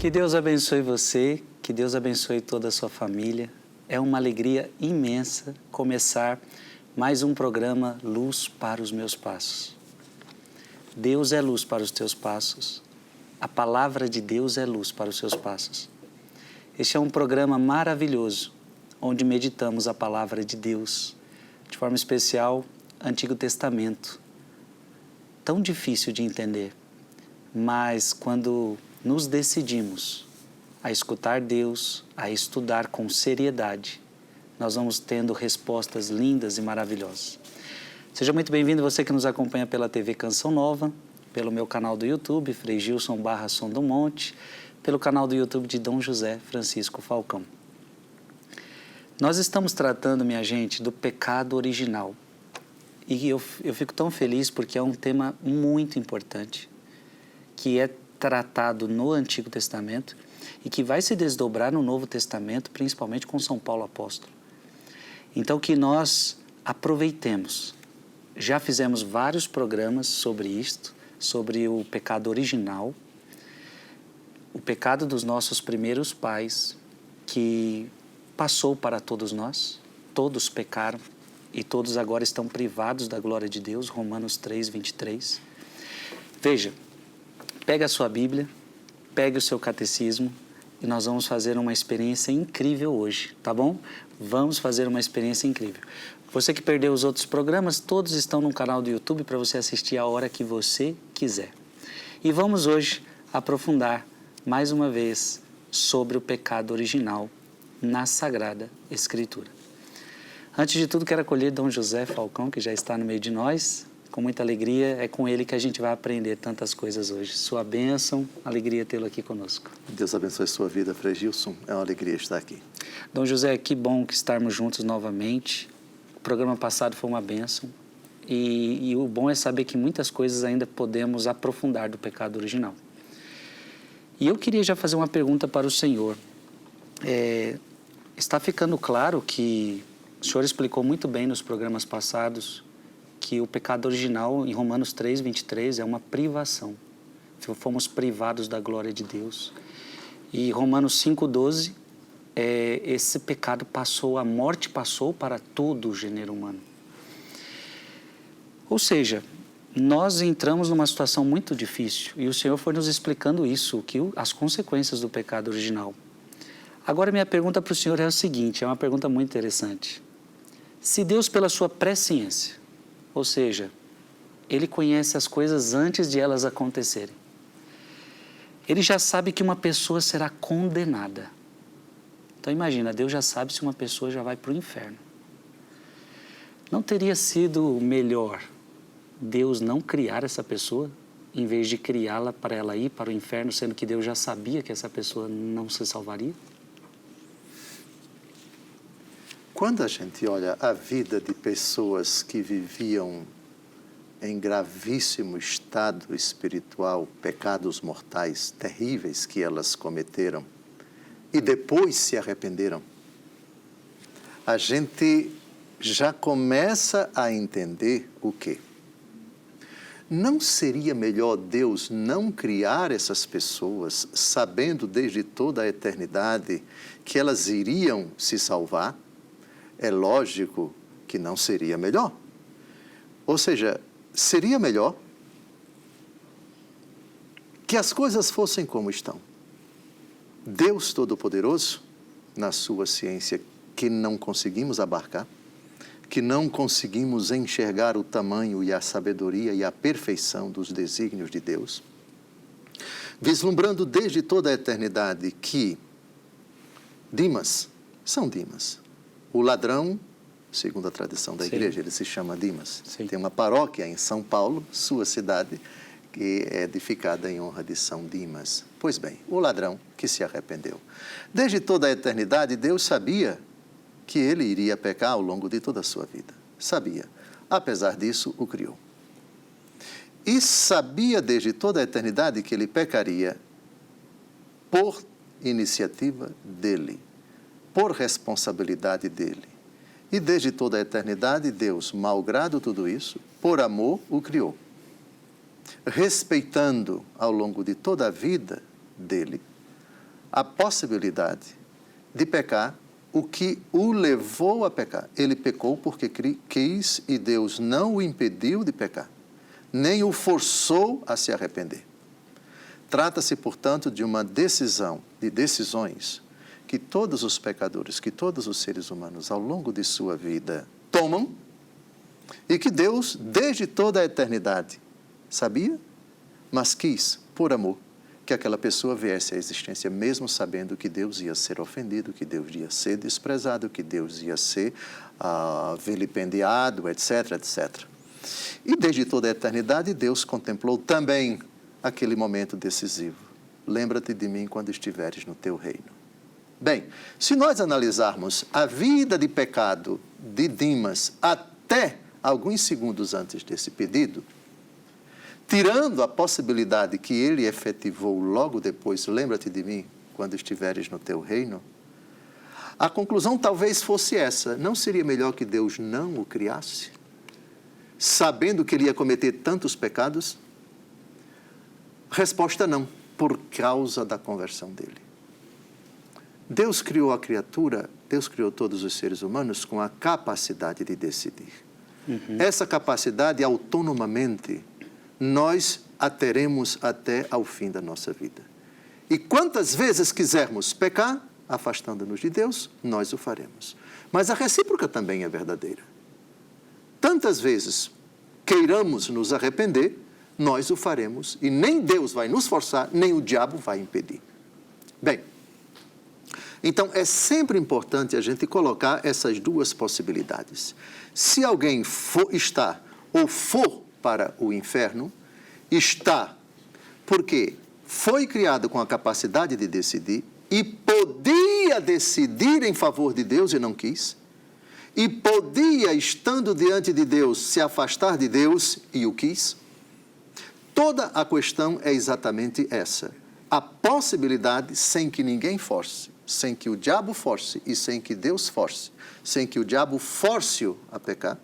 Que Deus abençoe você, que Deus abençoe toda a sua família. É uma alegria imensa começar mais um programa Luz para os Meus Passos. Deus é luz para os teus passos. A palavra de Deus é luz para os seus passos. Este é um programa maravilhoso, onde meditamos a palavra de Deus, de forma especial, Antigo Testamento. Tão difícil de entender, mas quando nos decidimos a escutar Deus, a estudar com seriedade, nós vamos tendo respostas lindas e maravilhosas. Seja muito bem-vindo você que nos acompanha pela TV Canção Nova, pelo meu canal do YouTube, Frei Gilson / Som do Monte, pelo canal do YouTube de Dom José Francisco Falcão. Nós estamos tratando, minha gente, do pecado original. E eu fico tão feliz porque é um tema muito importante, que é tratado no Antigo Testamento e que vai se desdobrar no Novo Testamento, principalmente com São Paulo Apóstolo. Então, que nós aproveitemos. Já fizemos vários programas sobre isto, sobre o pecado original, o pecado dos nossos primeiros pais, que passou para todos nós, todos pecaram e todos agora estão privados da glória de Deus, Romanos 3, 23. Veja, pega a sua Bíblia, pegue o seu catecismo e nós vamos fazer uma experiência incrível hoje, tá bom? Vamos fazer uma experiência incrível. Você que perdeu os outros programas, todos estão no canal do YouTube para você assistir a hora que você quiser. E vamos hoje aprofundar mais uma vez sobre o pecado original na Sagrada Escritura. Antes de tudo, quero acolher Dom José Falcão, que já está no meio de nós. Com muita alegria, é com ele que a gente vai aprender tantas coisas hoje. Sua bênção, alegria tê-lo aqui conosco. Deus abençoe a sua vida, Frei Gilson. É uma alegria estar aqui. Dom José, que bom que estarmos juntos novamente. O programa passado foi uma bênção. E o bom é saber que muitas coisas ainda podemos aprofundar do pecado original. E eu queria já fazer uma pergunta para o senhor. Está ficando claro que o senhor explicou muito bem nos programas passados que o pecado original, em Romanos 3, 23, é uma privação. Fomos privados da glória de Deus. E Romanos 5, 12, esse pecado passou, a morte passou para todo o gênero humano. Ou seja, nós entramos numa situação muito difícil e o Senhor foi nos explicando isso, as consequências do pecado original. Agora, minha pergunta para o Senhor é a seguinte, é uma pergunta muito interessante. Se Deus, pela sua presciência, ou seja, Ele conhece as coisas antes de elas acontecerem, Ele já sabe que uma pessoa será condenada. Então, imagina, Deus já sabe se uma pessoa já vai para o inferno. Não teria sido melhor Deus não criar essa pessoa, em vez de criá-la para ela ir para o inferno, sendo que Deus já sabia que essa pessoa não se salvaria? Quando a gente olha a vida de pessoas que viviam em gravíssimo estado espiritual, pecados mortais terríveis que elas cometeram e depois se arrependeram, a gente já começa a entender o quê? Não seria melhor Deus não criar essas pessoas, sabendo desde toda a eternidade que elas iriam se salvar? É lógico que não seria melhor. Ou seja, seria melhor que as coisas fossem como estão. Deus Todo-Poderoso, na sua ciência que não conseguimos abarcar, que não conseguimos enxergar o tamanho e a sabedoria e a perfeição dos desígnios de Deus, vislumbrando desde toda a eternidade que São Dimas, o ladrão, segundo a tradição da igreja, ele se chama Dimas. Sim. Tem uma paróquia em São Paulo, sua cidade, que é edificada em honra de São Dimas. Pois bem, o ladrão que se arrependeu. Desde toda a eternidade, Deus sabia que ele iria pecar ao longo de toda a sua vida. Sabia. Apesar disso, o criou. E sabia desde toda a eternidade que ele pecaria por iniciativa dele, por responsabilidade dele. E desde toda a eternidade, Deus, malgrado tudo isso, por amor, o criou. Respeitando ao longo de toda a vida dele a possibilidade de pecar, o que o levou a pecar. Ele pecou porque quis e Deus não o impediu de pecar, nem o forçou a se arrepender. Trata-se, portanto, de uma decisão, de decisões que todos os pecadores, que todos os seres humanos ao longo de sua vida tomam e que Deus, desde toda a eternidade, sabia, mas quis, por amor, que aquela pessoa viesse à existência, mesmo sabendo que Deus ia ser ofendido, que Deus ia ser desprezado, que Deus ia ser vilipendiado, etc., etc. E desde toda a eternidade, Deus contemplou também aquele momento decisivo. Lembra-te de mim quando estiveres no teu reino. Bem, se nós analisarmos a vida de pecado de Dimas até alguns segundos antes desse pedido, tirando a possibilidade que ele efetivou logo depois, lembra-te de mim quando estiveres no teu reino, a conclusão talvez fosse essa: não seria melhor que Deus não o criasse, sabendo que ele ia cometer tantos pecados? Resposta: não, por causa da conversão dele. Deus criou a criatura, Deus criou todos os seres humanos com a capacidade de decidir. Essa capacidade, autonomamente, nós a teremos até ao fim da nossa vida. E quantas vezes quisermos pecar, afastando-nos de Deus, nós o faremos. Mas a recíproca também é verdadeira. Tantas vezes queiramos nos arrepender, nós o faremos, e nem Deus vai nos forçar, nem o diabo vai impedir. Bem, então é sempre importante a gente colocar essas duas possibilidades. Se alguém está ou for para o inferno, está porque foi criado com a capacidade de decidir e podia decidir em favor de Deus e não quis, e podia, estando diante de Deus, se afastar de Deus e o quis. Toda a questão é exatamente essa: a possibilidade, sem que ninguém force, sem que o diabo force e sem que Deus force, sem que o diabo force-o a pecar,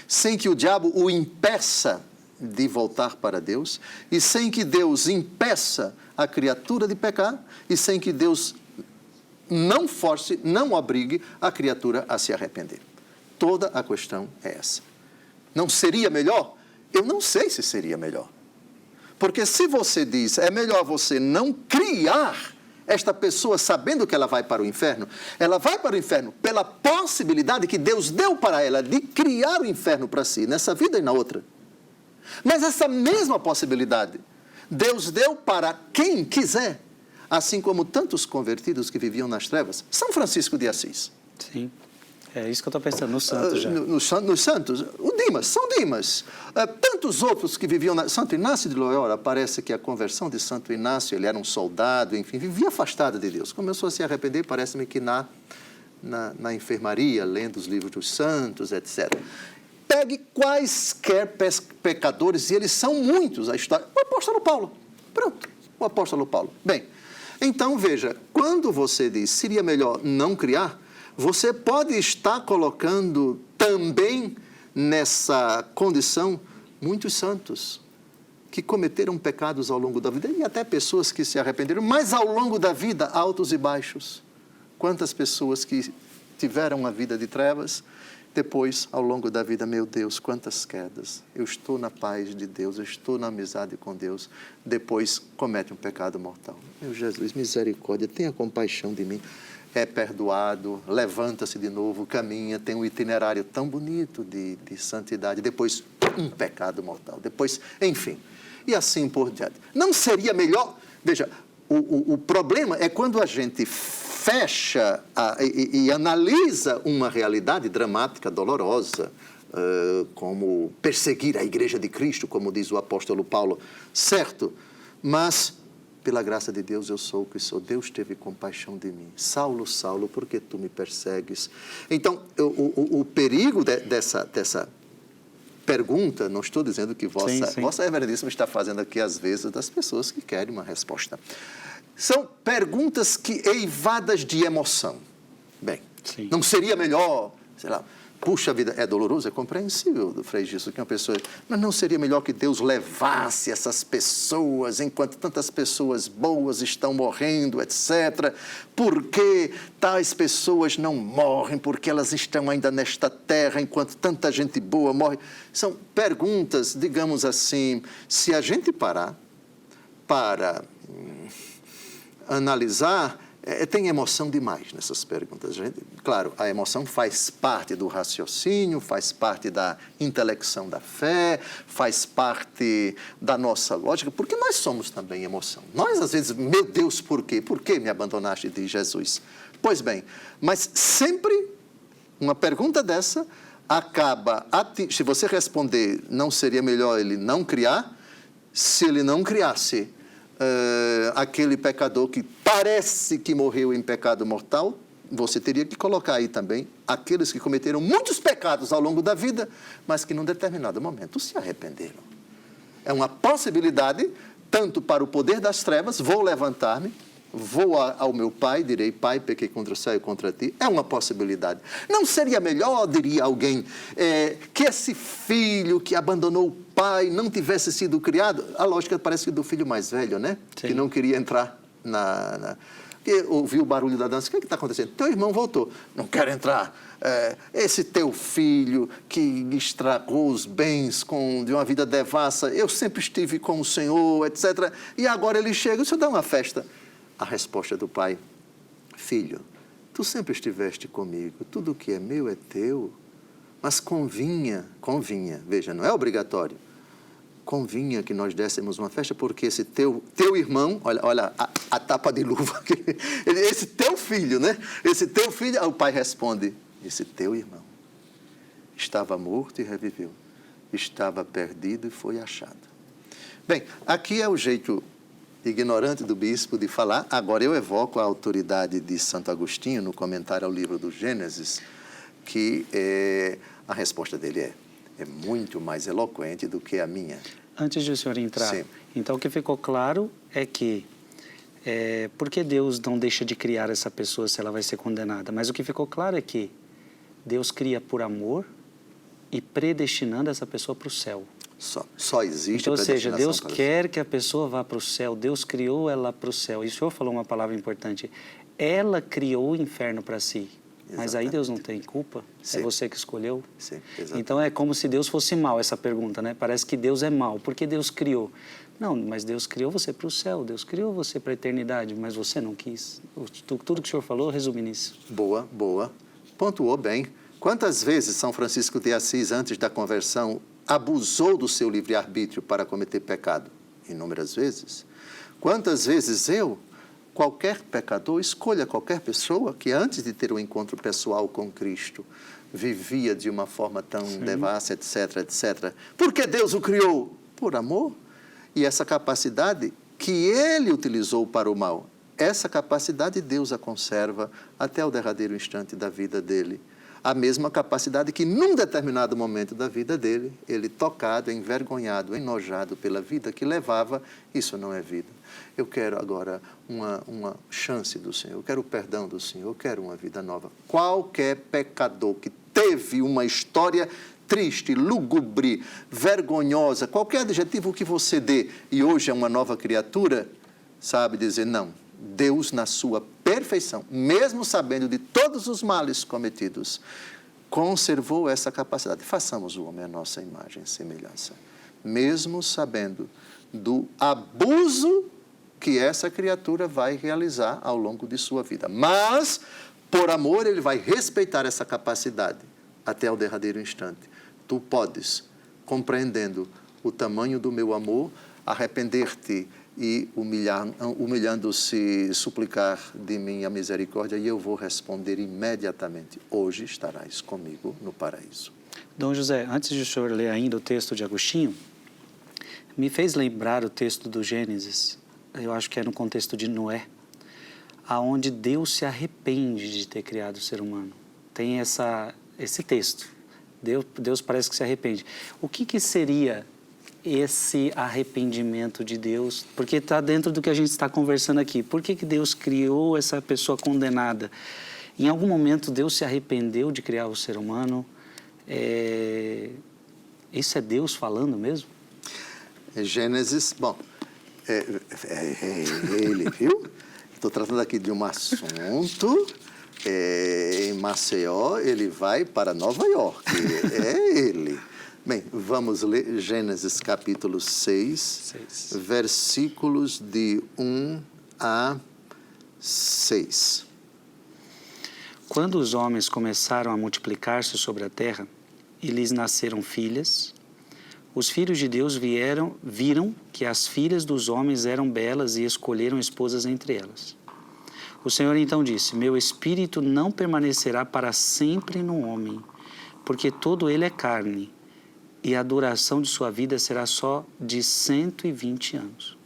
sem que o diabo o impeça de voltar para Deus, e sem que Deus impeça a criatura de pecar, e sem que Deus não force, não obrigue a criatura a se arrepender. Toda a questão é essa. Não seria melhor? Eu não sei se seria melhor. Porque se você diz, é melhor você não criar esta pessoa sabendo que ela vai para o inferno, ela vai para o inferno pela possibilidade que Deus deu para ela de criar o inferno para si, nessa vida e na outra. Mas essa mesma possibilidade Deus deu para quem quiser, assim como tantos convertidos que viviam nas trevas. São Francisco de Assis. Sim, é isso que eu estou pensando, nos santos já. Nos santos, o Dimas, São Dimas. Tantos outros que viviam... Santo Inácio de Loyola, parece que a conversão de Santo Inácio, ele era um soldado, enfim, vivia afastado de Deus. Começou a se arrepender, parece-me que na enfermaria, lendo os livros dos santos, etc. Pegue quaisquer pecadores, e eles são muitos, a história. O apóstolo Paulo. Pronto, o apóstolo Paulo. Bem, então veja, quando você diz seria melhor não criar, você pode estar colocando também nessa condição muitos santos que cometeram pecados ao longo da vida, e até pessoas que se arrependeram, mas ao longo da vida, altos e baixos. Quantas pessoas que tiveram uma vida de trevas, depois, ao longo da vida, meu Deus, quantas quedas. Eu estou na paz de Deus, eu estou na amizade com Deus, depois comete um pecado mortal. Meu Jesus, misericórdia, tenha compaixão de mim. É perdoado, levanta-se de novo, caminha, tem um itinerário tão bonito de santidade, depois um pecado mortal, depois, enfim, e assim por diante. Não seria melhor? Veja, o problema é quando a gente fecha e analisa uma realidade dramática, dolorosa, como perseguir a Igreja de Cristo, como diz o apóstolo Paulo, certo, mas... pela graça de Deus, eu sou o que sou. Deus teve compaixão de mim. Saulo, Saulo, por que tu me persegues? Então, o perigo dessa pergunta, não estou dizendo que Vossa Reverendíssima está fazendo aqui, às vezes, das pessoas que querem uma resposta. São perguntas que eivadas de emoção. Bem, não seria melhor, sei lá, puxa vida, é doloroso, é compreensível, Frei Gilson, que uma pessoa... Mas não seria melhor que Deus levasse essas pessoas, enquanto tantas pessoas boas estão morrendo, etc. Por que tais pessoas não morrem? Porque elas estão ainda nesta terra, enquanto tanta gente boa morre? São perguntas, digamos assim, se a gente parar para analisar... tem emoção demais nessas perguntas. Claro, a emoção faz parte do raciocínio, faz parte da intelecção da fé, faz parte da nossa lógica, porque nós somos também emoção. Nós, às vezes, meu Deus, por quê? Por que me abandonaste, diz Jesus? Pois bem, mas sempre uma pergunta dessa acaba... Se você responder, não seria melhor ele não criar? Se ele não criasse... aquele pecador que parece que morreu em pecado mortal, você teria que colocar aí também aqueles que cometeram muitos pecados ao longo da vida, mas que num determinado momento se arrependeram. É uma possibilidade, tanto para o poder das trevas, vou levantar-me, vou ao meu pai, direi, pai, pequei contra o céu e contra ti. É uma possibilidade. Não seria melhor, diria alguém, que esse filho que abandonou o pai não tivesse sido criado? A lógica parece que do filho mais velho, né? Sim. Que não queria entrar que ouviu o barulho da dança. O que está acontecendo? Teu irmão voltou. Não quero entrar. Esse teu filho que estragou os bens de uma vida devassa, eu sempre estive com o Senhor, etc. E agora ele chega, o Senhor dá uma festa. A resposta do pai: filho, tu sempre estiveste comigo, tudo que é meu é teu, mas convinha, veja, não é obrigatório, convinha que nós dessemos uma festa, porque esse teu irmão, olha a tapa de luva, esse teu filho, né? Esse teu filho, o pai responde, esse teu irmão estava morto e reviveu, estava perdido e foi achado. Bem, aqui é o jeito ignorante do bispo de falar. Agora eu evoco a autoridade de Santo Agostinho no comentário ao livro do Gênesis, que a resposta dele é muito mais eloquente do que a minha. Antes de o senhor entrar, sim. Então o que ficou claro é que por que Deus não deixa de criar essa pessoa se ela vai ser condenada? Mas o que ficou claro é que Deus cria por amor e predestinando essa pessoa para o céu. Só existe então, ou seja, Deus para quer que a pessoa vá para o céu. Deus criou ela para o céu. E o senhor falou uma palavra importante. Ela criou o inferno para si. Exatamente. Mas aí Deus não tem culpa? Sim. É você que escolheu? Sim, exatamente. Então é como se Deus fosse mau, essa pergunta, né? Parece que Deus é mau. Por que Deus criou? Não, mas Deus criou você para o céu. Deus criou você para a eternidade, mas você não quis. Tudo que o senhor falou resume nisso. Boa. Pontuou bem. Quantas vezes São Francisco de Assis, antes da conversão, abusou do seu livre-arbítrio para cometer pecado? Inúmeras vezes. Quantas vezes qualquer pecador, escolha qualquer pessoa que antes de ter um encontro pessoal com Cristo, vivia de uma forma tão devassa, etc, etc. Por que Deus o criou? Por amor. E essa capacidade que ele utilizou para o mal, essa capacidade Deus a conserva até o derradeiro instante da vida dele. A mesma capacidade que, num determinado momento da vida dele, ele tocado, envergonhado, enojado pela vida que levava, isso não é vida. Eu quero agora uma chance do Senhor, eu quero o perdão do Senhor, eu quero uma vida nova. Qualquer pecador que teve uma história triste, lúgubre, vergonhosa, qualquer adjetivo que você dê, e hoje é uma nova criatura, sabe dizer não. Deus, na sua perfeição, mesmo sabendo de todos os males cometidos, conservou essa capacidade. Façamos o homem à nossa imagem e semelhança. Mesmo sabendo do abuso que essa criatura vai realizar ao longo de sua vida. Mas, por amor, ele vai respeitar essa capacidade até o derradeiro instante. Tu podes, compreendendo o tamanho do meu amor, arrepender-te e humilhando-se, suplicar de mim a misericórdia, e eu vou responder imediatamente: hoje estarás comigo no paraíso. Dom José, antes de o senhor ler ainda o texto de Agostinho, me fez lembrar o texto do Gênesis, eu acho que é no contexto de Noé, aonde Deus se arrepende de ter criado o ser humano. Tem esse texto. Deus parece que se arrepende. O que seria esse arrependimento de Deus? Porque está dentro do que a gente está conversando aqui. Por que Deus criou essa pessoa condenada? Em algum momento Deus se arrependeu de criar o ser humano? Isso é Deus falando mesmo? Gênesis, bom, ele, viu? Estou tratando aqui de um assunto, em Maceió, ele vai para Nova York, é ele. Bem, vamos ler Gênesis capítulo 6, versículos de 1 a 6. Quando os homens começaram a multiplicar-se sobre a terra e lhes nasceram filhas, os filhos de Deus viram que as filhas dos homens eram belas e escolheram esposas entre elas. O Senhor então disse: Meu espírito não permanecerá para sempre no homem, porque todo ele é carne, e a duração de sua vida será só de 120 anos.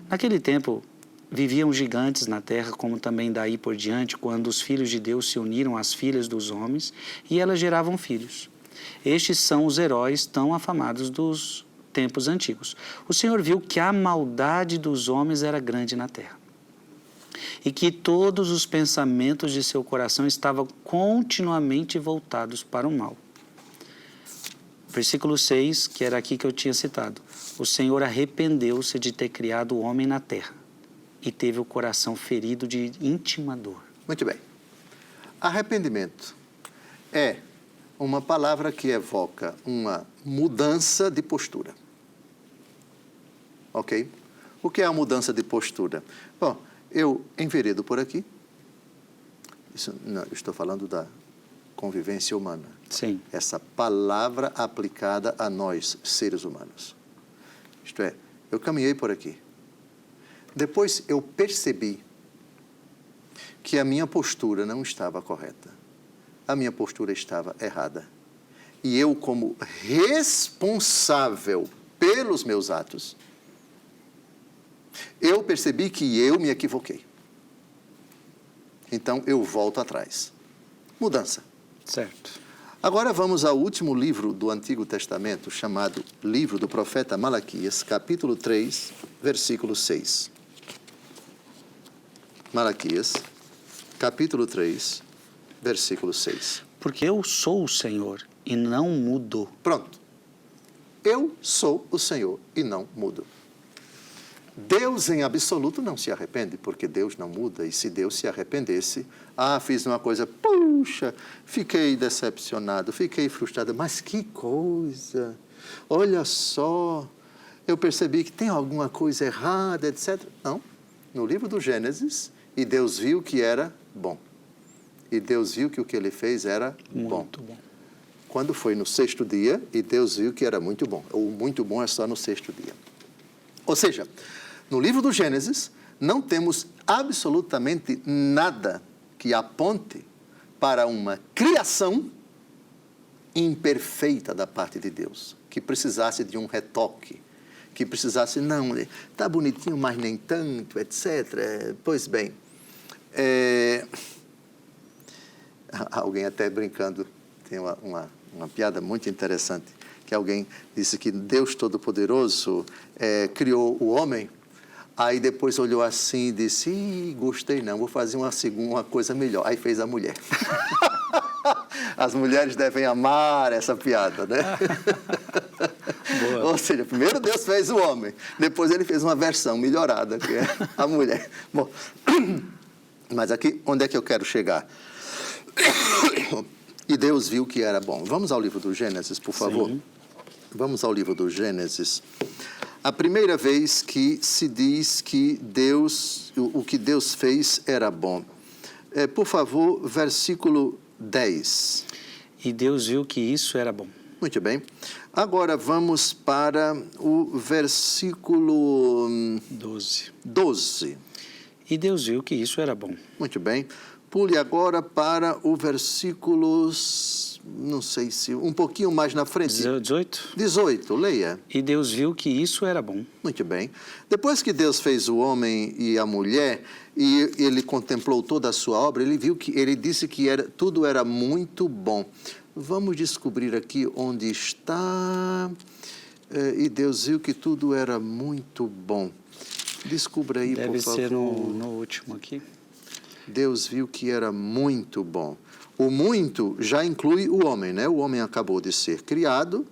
Naquele tempo, viviam gigantes na terra, como também daí por diante, quando os filhos de Deus se uniram às filhas dos homens, e elas geravam filhos. Estes são os heróis tão afamados dos tempos antigos. O Senhor viu que a maldade dos homens era grande na terra, e que todos os pensamentos de seu coração estavam continuamente voltados para o mal. Versículo 6, que era aqui que eu tinha citado. O Senhor arrependeu-se de ter criado o homem na terra e teve o coração ferido de íntima dor. Muito bem. Arrependimento é uma palavra que evoca uma mudança de postura. Ok? O que é a mudança de postura? Bom, eu enveredo por aqui. Isso, não, eu estou falando da convivência humana. Sim. Essa palavra aplicada a nós, seres humanos. Isto é, eu caminhei por aqui. Depois eu percebi que a minha postura não estava correta. A minha postura estava errada. E eu, como responsável pelos meus atos, eu percebi que eu me equivoquei. Então, eu volto atrás. Mudança. Certo. Agora vamos ao último livro do Antigo Testamento, chamado Livro do Profeta Malaquias, capítulo 3, versículo 6. Malaquias, capítulo 3, versículo 6. Porque eu sou o Senhor e não mudo. Pronto. Eu sou o Senhor e não mudo. Deus em absoluto não se arrepende, porque Deus não muda. E se Deus se arrependesse, fiz uma coisa, puxa, fiquei decepcionado, fiquei frustrado. Mas que coisa! Olha só, eu percebi que tem alguma coisa errada, etc. Não. No livro do Gênesis, e Deus viu que era bom. E Deus viu que o que ele fez era muito bom. Quando foi no sexto dia, e Deus viu que era muito bom. O muito bom é só no sexto dia. Ou seja, no livro do Gênesis, não temos absolutamente nada que aponte para uma criação imperfeita da parte de Deus, que precisasse de um retoque, que precisasse, não, está bonitinho, mas nem tanto, etc. Pois bem, alguém até brincando, tem uma piada muito interessante, que alguém disse que Deus Todo-Poderoso criou o homem, aí depois olhou assim e disse, gostei não, vou fazer uma coisa melhor. Aí fez a mulher. As mulheres devem amar essa piada, né? Ou seja, primeiro Deus fez o homem, depois ele fez uma versão melhorada, que é a mulher. Bom, mas aqui, onde é que eu quero chegar? E Deus viu que era bom. Vamos ao livro do Gênesis, por favor. Sim. Vamos ao livro do Gênesis. A primeira vez que se diz que o que Deus fez era bom. Por favor, versículo 10. E Deus viu que isso era bom. Muito bem. Agora vamos para o versículo 12. E Deus viu que isso era bom. Muito bem. Pule agora para o versículo, não sei se, um pouquinho mais na frente. 18? 18, leia. E Deus viu que isso era bom. Muito bem. Depois que Deus fez o homem e a mulher, e ele contemplou toda a sua obra, ele disse que tudo era muito bom. Vamos descobrir aqui onde está. E Deus viu que tudo era muito bom. Descubra aí, por favor. Deve ser no último aqui. Deus viu que era muito bom. O muito já inclui o homem, né? O homem acabou de ser criado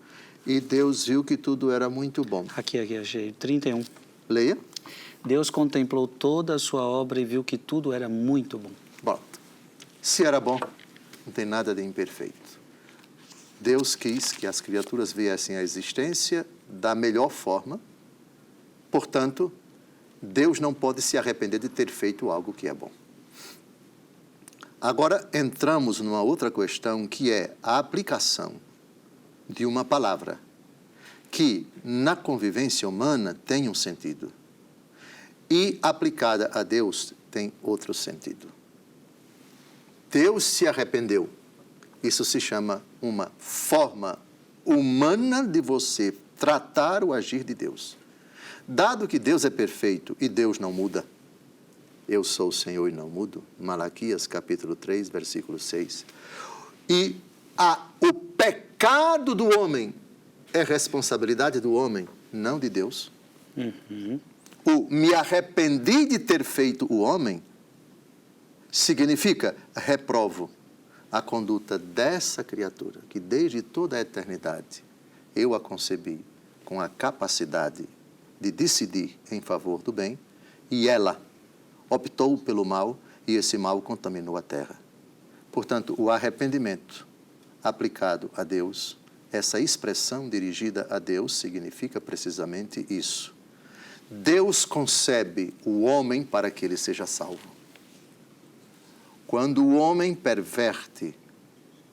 e Deus viu que tudo era muito bom. Aqui, achei. 31. Leia. Deus contemplou toda a sua obra e viu que tudo era muito bom. Bom, se era bom, não tem nada de imperfeito. Deus quis que as criaturas viessem à existência da melhor forma. Portanto, Deus não pode se arrepender de ter feito algo que é bom. Agora, entramos numa outra questão, que é a aplicação de uma palavra que, na convivência humana, tem um sentido. E, aplicada a Deus, tem outro sentido. Deus se arrependeu. Isso se chama uma forma humana de você tratar o agir de Deus. Dado que Deus é perfeito e Deus não muda, eu sou o Senhor e não mudo, Malaquias capítulo 3, versículo 6. E o pecado do homem é responsabilidade do homem, não de Deus. O me arrependi de ter feito o homem significa reprovo a conduta dessa criatura, que desde toda a eternidade eu a concebi com a capacidade de decidir em favor do bem, e ela optou pelo mal, e esse mal contaminou a terra. Portanto, o arrependimento aplicado a Deus, essa expressão dirigida a Deus, significa precisamente isso. Deus concebe o homem para que ele seja salvo. Quando o homem perverte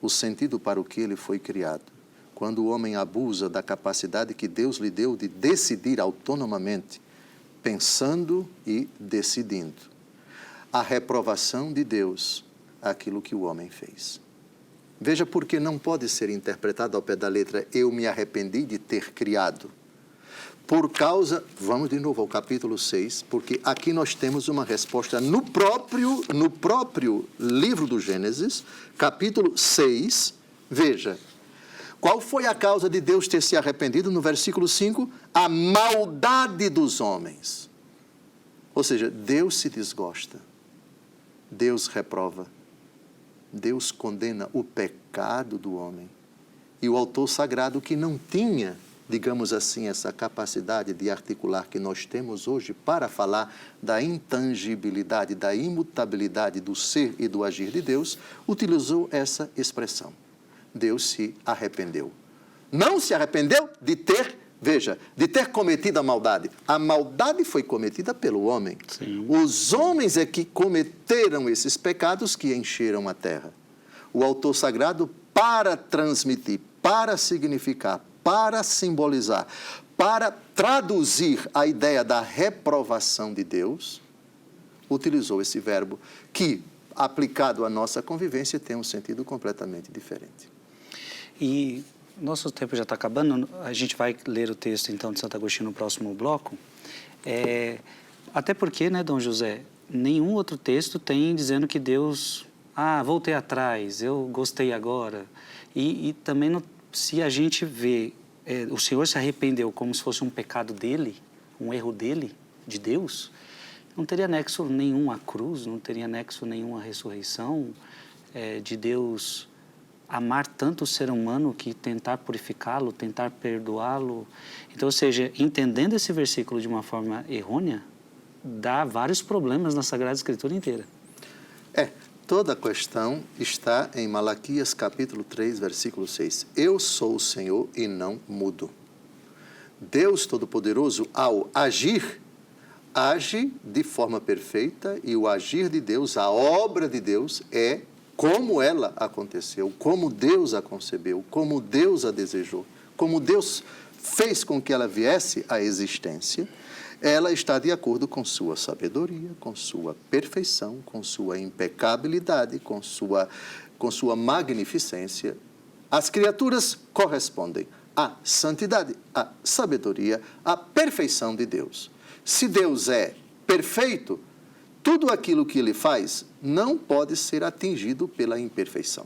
o sentido para o que ele foi criado, quando o homem abusa da capacidade que Deus lhe deu de decidir autonomamente, pensando e decidindo, a reprovação de Deus àquilo que o homem fez. Veja porque não pode ser interpretado ao pé da letra, eu me arrependi de ter criado. Por causa, vamos de novo ao capítulo 6, porque aqui nós temos uma resposta no próprio livro do Gênesis, capítulo 6, veja. Qual foi a causa de Deus ter se arrependido? No versículo 5, a maldade dos homens. Ou seja, Deus se desgosta, Deus reprova, Deus condena o pecado do homem. E o autor sagrado, que não tinha, digamos assim, essa capacidade de articular que nós temos hoje para falar da intangibilidade, da imutabilidade do ser e do agir de Deus, utilizou essa expressão. Deus se arrependeu. Não se arrependeu de ter, veja, de ter cometido a maldade. A maldade foi cometida pelo homem. Sim. Os homens é que cometeram esses pecados que encheram a terra. O autor sagrado, para transmitir, para significar, para simbolizar, para traduzir a ideia da reprovação de Deus, utilizou esse verbo que, aplicado à nossa convivência, tem um sentido completamente diferente. E nosso tempo já está acabando, a gente vai ler o texto, então, de Santo Agostinho no próximo bloco. Até porque, né, Dom José, nenhum outro texto tem dizendo que Deus, voltei atrás, eu gostei agora. E também, se a gente vê, o Senhor se arrependeu como se fosse um pecado dele, um erro dele, de Deus, não teria nexo nenhum à cruz, não teria nexo nenhum à ressurreição, de Deus amar tanto o ser humano que tentar purificá-lo, tentar perdoá-lo. Então, ou seja, entendendo esse versículo de uma forma errônea, dá vários problemas na Sagrada Escritura inteira. Toda a questão está em Malaquias capítulo 3, versículo 6. Eu sou o Senhor e não mudo. Deus Todo-Poderoso, ao agir, age de forma perfeita, e o agir de Deus, a obra de Deus, é como ela aconteceu, como Deus a concebeu, como Deus a desejou, como Deus fez com que ela viesse à existência. Ela está de acordo com sua sabedoria, com sua perfeição, com sua impecabilidade, com sua magnificência. As criaturas correspondem à santidade, à sabedoria, à perfeição de Deus. Se Deus é perfeito, tudo aquilo que Ele faz não pode ser atingido pela imperfeição.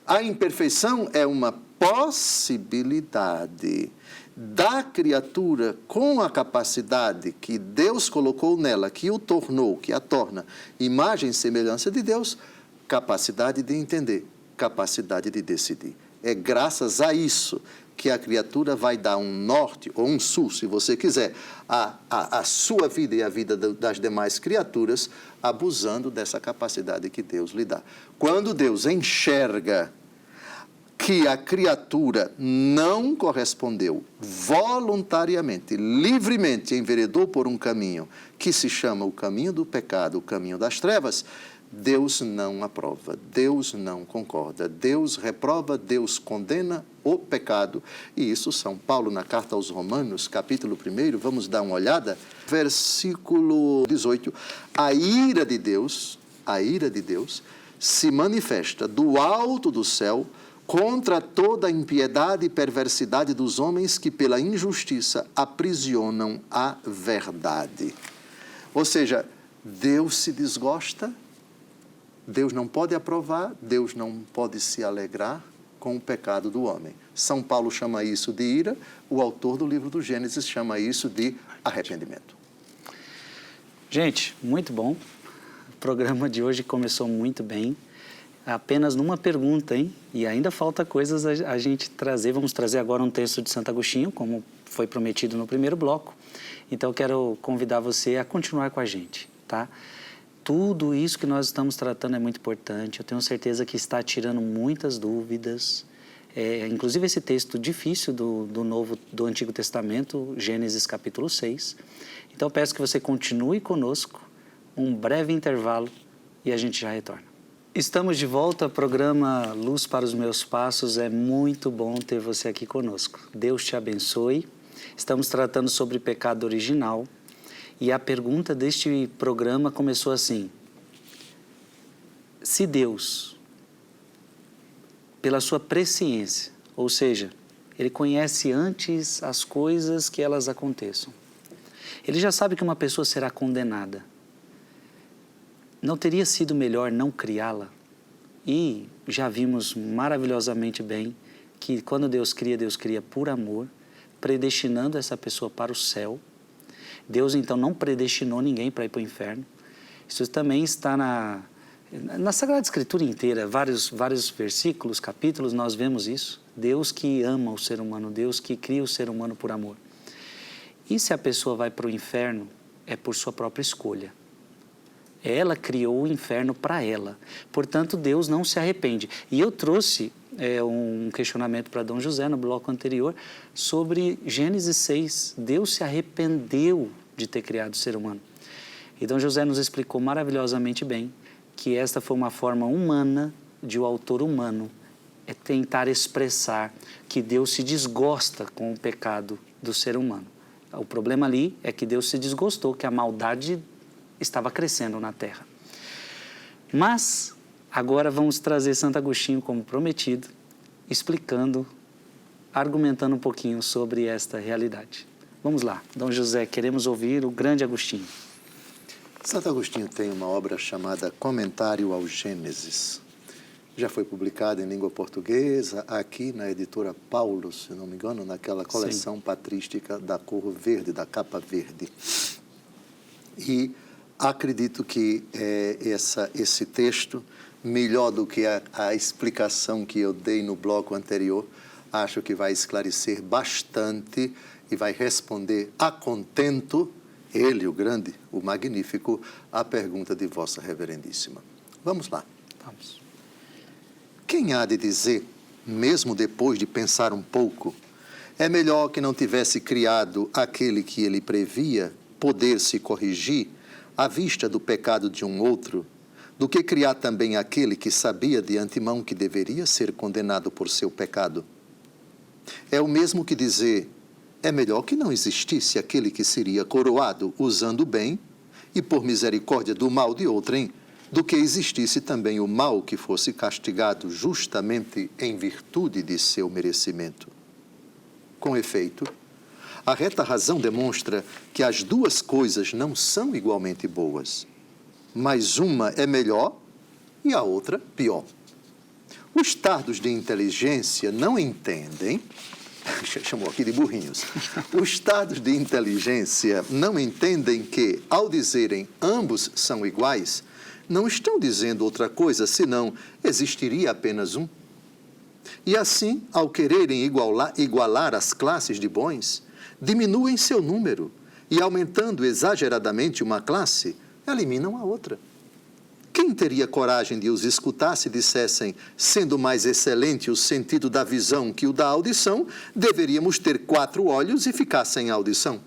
A imperfeição é uma possibilidade da criatura, com a capacidade que Deus colocou nela, que o tornou, que a torna imagem e semelhança de Deus, capacidade de entender, capacidade de decidir. É graças a isso que a criatura vai dar um norte, ou um sul, se você quiser, à sua vida e à vida das demais criaturas, abusando dessa capacidade que Deus lhe dá. Quando Deus enxerga que a criatura não correspondeu voluntariamente, livremente, enveredou por um caminho que se chama o caminho do pecado, o caminho das trevas, Deus não aprova, Deus não concorda, Deus reprova, Deus condena o pecado. E isso São Paulo, na carta aos Romanos, capítulo 1, vamos dar uma olhada, versículo 18. A ira de Deus se manifesta do alto do céu contra toda a impiedade e perversidade dos homens que pela injustiça aprisionam a verdade. Ou seja, Deus se desgosta, Deus não pode aprovar, Deus não pode se alegrar com o pecado do homem. São Paulo chama isso de ira, o autor do livro do Gênesis chama isso de arrependimento. Gente, muito bom. O programa de hoje começou muito bem. Apenas numa pergunta, hein? E ainda falta coisas a gente trazer. Vamos trazer agora um texto de Santo Agostinho, como foi prometido no primeiro bloco. Então, eu quero convidar você a continuar com a gente, tá? Tudo isso que nós estamos tratando é muito importante. Eu tenho certeza que está tirando muitas dúvidas. Inclusive esse texto difícil do Antigo Testamento, Gênesis capítulo 6. Então, eu peço que você continue conosco, um breve intervalo e a gente já retorna. Estamos de volta ao programa Luz para os Meus Passos. É muito bom ter você aqui conosco. Deus te abençoe. Estamos tratando sobre pecado original. E a pergunta deste programa começou assim: se Deus, pela sua presciência, ou seja, Ele conhece antes as coisas que elas aconteçam, Ele já sabe que uma pessoa será condenada, não teria sido melhor não criá-la? E já vimos maravilhosamente bem que quando Deus cria por amor, predestinando essa pessoa para o céu. Deus, então, não predestinou ninguém para ir para o inferno. Isso também está na Sagrada Escritura inteira, vários versículos, capítulos, nós vemos isso. Deus que ama o ser humano, Deus que cria o ser humano por amor. E se a pessoa vai para o inferno, é por sua própria escolha. Ela criou o inferno para ela. Portanto, Deus não se arrepende. E eu trouxe um questionamento para Dom José no bloco anterior sobre Gênesis 6. Deus se arrependeu de ter criado o ser humano. E Dom José nos explicou maravilhosamente bem que esta foi uma forma humana de o autor humano tentar expressar que Deus se desgosta com o pecado do ser humano. O problema ali é que Deus se desgostou, que a maldade estava crescendo na terra. Mas agora vamos trazer Santo Agostinho como prometido, explicando, argumentando um pouquinho sobre esta realidade. Vamos lá, Dom José, queremos ouvir o grande Agostinho. Santo Agostinho tem uma obra chamada Comentário ao Gênesis. Já foi publicada em língua portuguesa, aqui na editora Paulo, se não me engano, naquela coleção patrística da cor verde, da capa verde. E acredito que esse texto, melhor do que a explicação que eu dei no bloco anterior, acho que vai esclarecer bastante e vai responder a contento, ele, o grande, o magnífico, a pergunta de Vossa Reverendíssima. Vamos lá. Vamos. Quem há de dizer, mesmo depois de pensar um pouco, é melhor que não tivesse criado aquele que ele previa poder se corrigir à vista do pecado de um outro, do que criar também aquele que sabia de antemão que deveria ser condenado por seu pecado? É o mesmo que dizer, é melhor que não existisse aquele que seria coroado usando o bem e por misericórdia do mal de outrem, do que existisse também o mal que fosse castigado justamente em virtude de seu merecimento. Com efeito, a reta razão demonstra que as duas coisas não são igualmente boas, mas uma é melhor e a outra pior. Os tardos de inteligência não entendem, chamou aqui de burrinhos, os tardos de inteligência não entendem que, ao dizerem ambos são iguais, não estão dizendo outra coisa, senão existiria apenas um. E assim, ao quererem igualar as classes de bons, diminuem seu número e, aumentando exageradamente uma classe, eliminam a outra. Quem teria coragem de os escutar se dissessem, sendo mais excelente o sentido da visão que o da audição, deveríamos ter 4 olhos e ficar sem audição?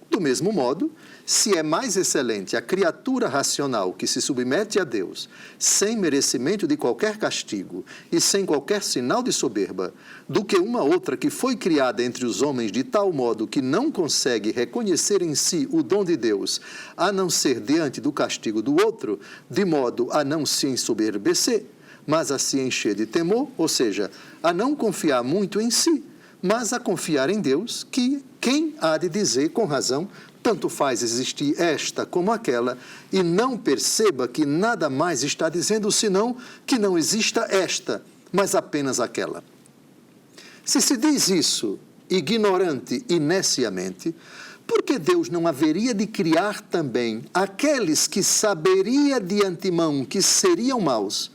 Do mesmo modo, se é mais excelente a criatura racional que se submete a Deus, sem merecimento de qualquer castigo e sem qualquer sinal de soberba, do que uma outra que foi criada entre os homens de tal modo que não consegue reconhecer em si o dom de Deus, a não ser diante do castigo do outro, de modo a não se ensoberbecer, mas a se encher de temor, ou seja, a não confiar muito em si, mas a confiar em Deus, que quem há de dizer com razão, tanto faz existir esta como aquela, e não perceba que nada mais está dizendo senão que não exista esta, mas apenas aquela. Se se diz isso, ignorante e neciamente, por que Deus não haveria de criar também aqueles que saberia de antemão que seriam maus,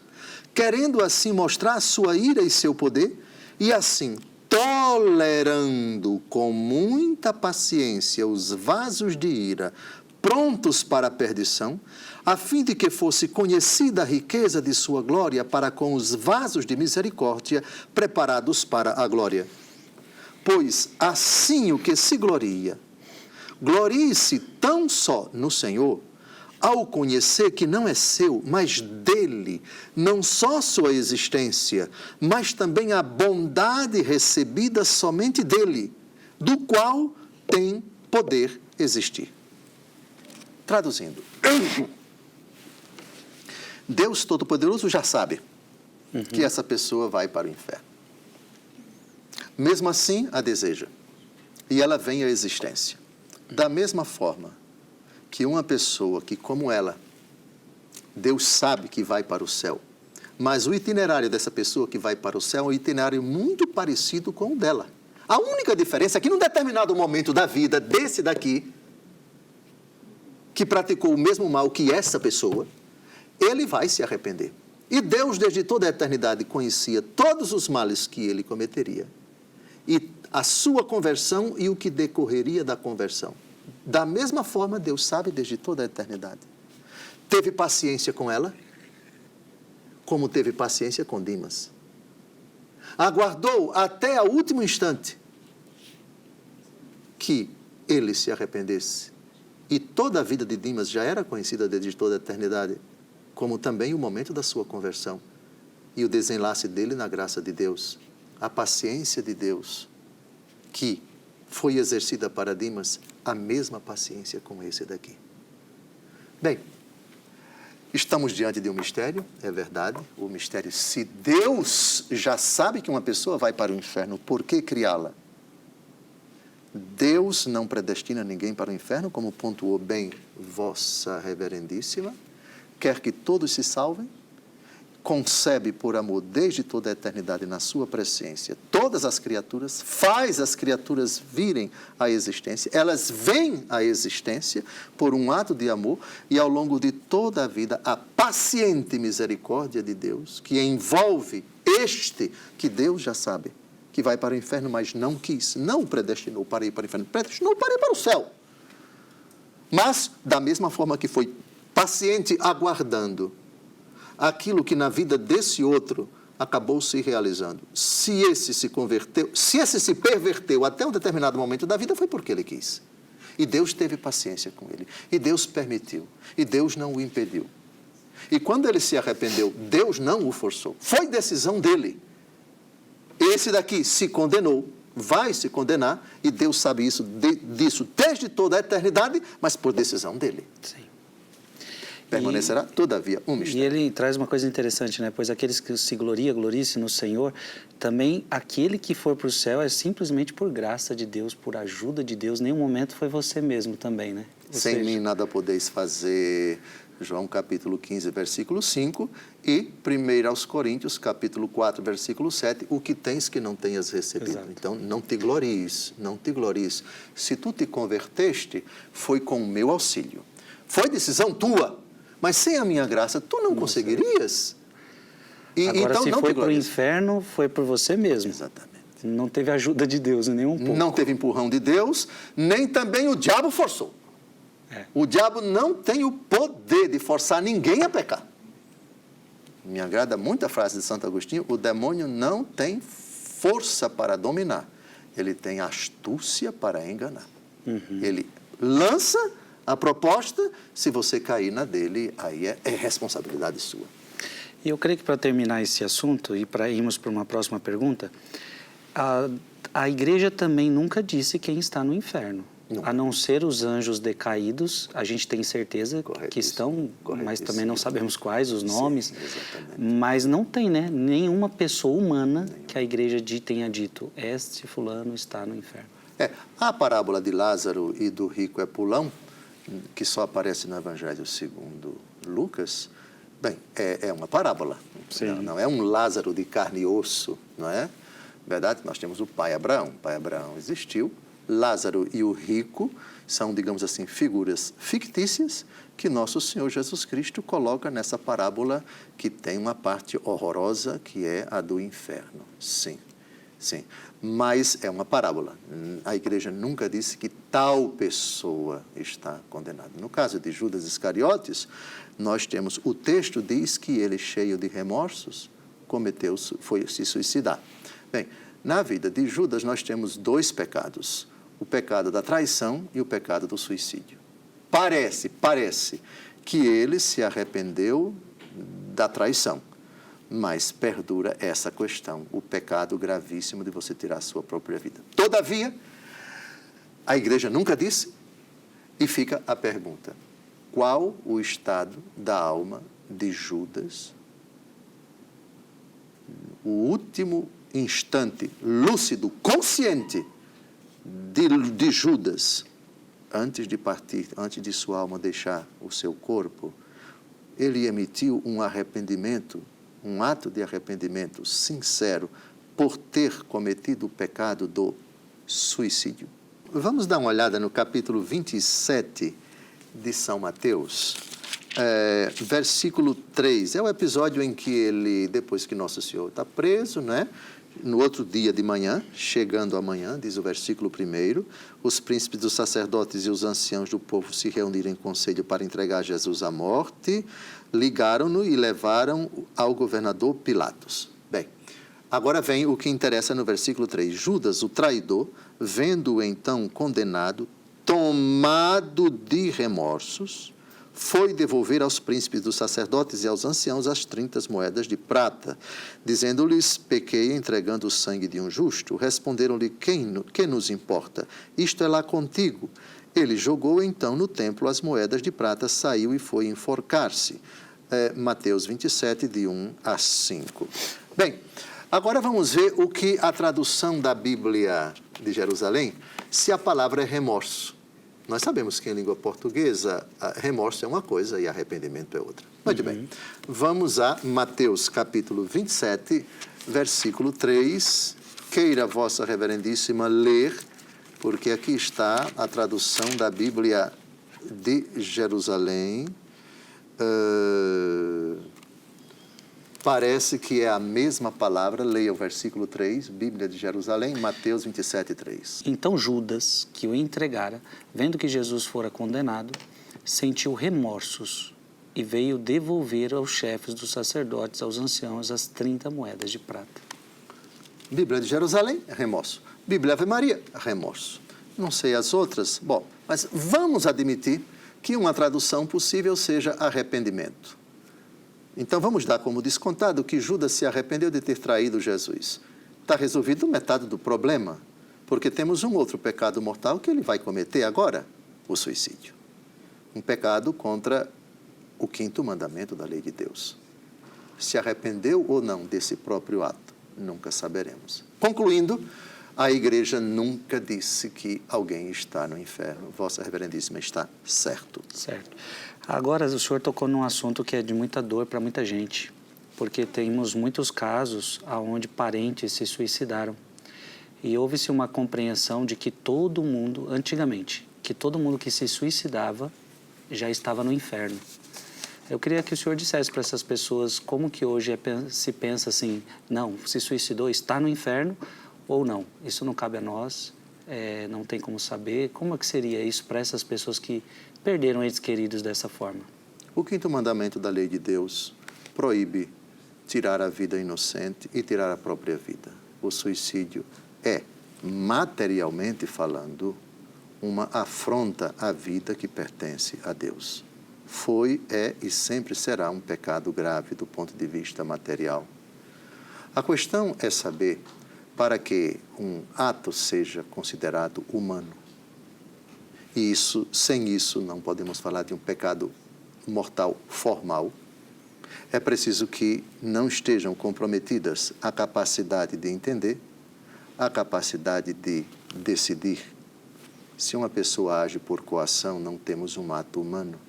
querendo assim mostrar sua ira e seu poder, e assim tolerando com muita paciência os vasos de ira, prontos para a perdição, a fim de que fosse conhecida a riqueza de sua glória para com os vasos de misericórdia preparados para a glória. Pois assim o que se gloria, glorie-se tão só no Senhor, ao conhecer que não é seu, mas dele, não só sua existência, mas também a bondade recebida somente dele, do qual tem poder existir. Traduzindo, Deus Todo-Poderoso já sabe que essa pessoa vai para o inferno. Mesmo assim, a deseja, e ela vem à existência. Da mesma forma que uma pessoa que, como ela, Deus sabe que vai para o céu, mas o itinerário dessa pessoa que vai para o céu é um itinerário muito parecido com o dela. A única diferença é que, num determinado momento da vida desse daqui, que praticou o mesmo mal que essa pessoa, ele vai se arrepender. E Deus, desde toda a eternidade, conhecia todos os males que ele cometeria, e a sua conversão e o que decorreria da conversão. Da mesma forma, Deus sabe desde toda a eternidade. Teve paciência com ela, como teve paciência com Dimas. Aguardou até o último instante que ele se arrependesse. E toda a vida de Dimas já era conhecida desde toda a eternidade, como também o momento da sua conversão e o desenlace dele na graça de Deus. A paciência de Deus que foi exercida para Dimas, a mesma paciência com esse daqui. Bem, estamos diante de um mistério, é verdade, o mistério, se Deus já sabe que uma pessoa vai para o inferno, por que criá-la? Deus não predestina ninguém para o inferno, como pontuou bem Vossa Reverendíssima, quer que todos se salvem, concebe por amor desde toda a eternidade na sua presciência todas as criaturas, faz as criaturas virem à existência, elas vêm à existência por um ato de amor e ao longo de toda a vida a paciente misericórdia de Deus que envolve este que Deus já sabe que vai para o inferno, mas não quis, não o predestinou para ir para o inferno, predestinou para ir para o céu. Mas, da mesma forma que foi paciente aguardando aquilo que na vida desse outro acabou se realizando. Se esse se converteu, se esse se perverteu até um determinado momento da vida, foi porque ele quis. E Deus teve paciência com ele. E Deus permitiu. E Deus não o impediu. E quando ele se arrependeu, Deus não o forçou. Foi decisão dele. Esse daqui se condenou, vai se condenar, e Deus sabe disso desde toda a eternidade, mas por decisão dele. Sim. Permanecerá, todavia, um mistério. E ele traz uma coisa interessante, né? Pois aqueles que se gloriem-se no Senhor, também aquele que for para o céu é simplesmente por graça de Deus, por ajuda de Deus. Nenhum momento foi você mesmo também, né? Sem mim nada podeis fazer, João capítulo 15, versículo 5, e 1 aos Coríntios, capítulo 4, versículo 7, o que tens que não tenhas recebido. Exato. Então, não te glories, não te glories. Se tu te converteste, foi com o meu auxílio. Foi decisão tua. Mas sem a minha graça, tu não conseguirias. Agora, então, se foi para o inferno, foi por você mesmo. Exatamente. Não teve ajuda de Deus nem um pouco. Não teve empurrão de Deus, nem também o diabo forçou. O diabo não tem o poder de forçar ninguém a pecar. Me agrada muito a frase de Santo Agostinho: o demônio não tem força para dominar, ele tem astúcia para enganar. Ele lança a proposta, se você cair na dele, aí é responsabilidade sua. E eu creio que, para terminar esse assunto e para irmos para uma próxima pergunta, a igreja também nunca disse quem está no inferno. Não. A não ser os anjos decaídos, a gente tem certeza que estão, mas também não sabemos quais os nomes. Sim, mas não tem, né, nenhuma pessoa humana que a igreja tenha dito: este fulano está no inferno. A parábola de Lázaro e do rico Epulão, que só aparece no Evangelho segundo Lucas, bem, é uma parábola. Não é um Lázaro de carne e osso, não é? Verdade? Nós temos o pai Abraão. O pai Abraão existiu. Lázaro e o rico são, digamos assim, figuras fictícias que nosso Senhor Jesus Cristo coloca nessa parábola, que tem uma parte horrorosa, que é a do inferno. Sim, sim. Mas é uma parábola. A igreja nunca disse que tal pessoa está condenada. No caso de Judas Iscariotes, nós temos, o texto diz que ele, cheio de remorsos, foi se suicidar. Bem, na vida de Judas nós temos dois pecados: o pecado da traição e o pecado do suicídio. Parece que ele se arrependeu da traição, mas perdura essa questão, o pecado gravíssimo de você tirar a sua própria vida. Todavia, a igreja nunca disse, e fica a pergunta: qual o estado da alma de Judas? O último instante lúcido, consciente de Judas, antes de partir, antes de sua alma deixar o seu corpo, ele emitiu um arrependimento, um ato de arrependimento sincero por ter cometido o pecado do suicídio. Vamos dar uma olhada no capítulo 27 de São Mateus, versículo 3. É o episódio em que ele, depois que Nosso Senhor está preso, né? No outro dia de manhã, chegando amanhã, diz o versículo 1, os príncipes dos sacerdotes e os anciãos do povo se reuniram em conselho para entregar Jesus à morte, ligaram-no e levaram ao governador Pilatos. Bem, agora vem o que interessa no versículo 3. Judas, o traidor, vendo-o então condenado, tomado de remorsos, foi devolver aos príncipes dos sacerdotes e aos anciãos as 30 moedas de prata, dizendo-lhes: pequei entregando o sangue de um justo. Responderam-lhe: que nos importa? Isto é lá contigo. Ele jogou então no templo as moedas de prata, saiu e foi enforcar-se. Mateus 27, de 1 a 5. Bem, agora vamos ver o que a tradução da Bíblia de Jerusalém, se a palavra é remorso. Nós sabemos que em língua portuguesa, remorso é uma coisa e arrependimento é outra. Muito bem. Vamos a Mateus capítulo 27, versículo 3. Queira Vossa Reverendíssima ler, porque aqui está a tradução da Bíblia de Jerusalém. Parece que é a mesma palavra. Leia o versículo 3, Bíblia de Jerusalém, Mateus 27, 3. Então Judas, que o entregara, vendo que Jesus fora condenado, sentiu remorsos e veio devolver aos chefes dos sacerdotes, aos anciãos, as 30 moedas de prata. Bíblia de Jerusalém, remorso. Bíblia Ave Maria, remorso. Não sei as outras, bom, mas vamos admitir que uma tradução possível seja arrependimento. Então, vamos dar como descontado que Judas se arrependeu de ter traído Jesus. Está resolvido metade do problema, porque temos um outro pecado mortal que ele vai cometer agora, o suicídio. Um pecado contra o 5º mandamento da lei de Deus. Se arrependeu ou não desse próprio ato, nunca saberemos. Concluindo, a igreja nunca disse que alguém está no inferno. Vossa Reverendíssima está certo. Certo. Agora, o senhor tocou num assunto que é de muita dor para muita gente, porque temos muitos casos onde parentes se suicidaram. E houve-se uma compreensão de que todo mundo, antigamente, que todo mundo que se suicidava já estava no inferno. Eu queria que o senhor dissesse para essas pessoas como que hoje se pensa assim, não, se suicidou, está no inferno ou não. Isso não cabe a nós, não tem como saber. Como é que seria isso para essas pessoas que perderam entes queridos dessa forma? O 5º mandamento da lei de Deus proíbe tirar a vida inocente e tirar a própria vida. O suicídio é, materialmente falando, uma afronta à vida que pertence a Deus. Foi, é e sempre será um pecado grave do ponto de vista material. A questão é saber para que um ato seja considerado humano. E sem isso, não podemos falar de um pecado mortal formal. É preciso que não estejam comprometidas a capacidade de entender, a capacidade de decidir. Se uma pessoa age por coação, não temos um ato humano.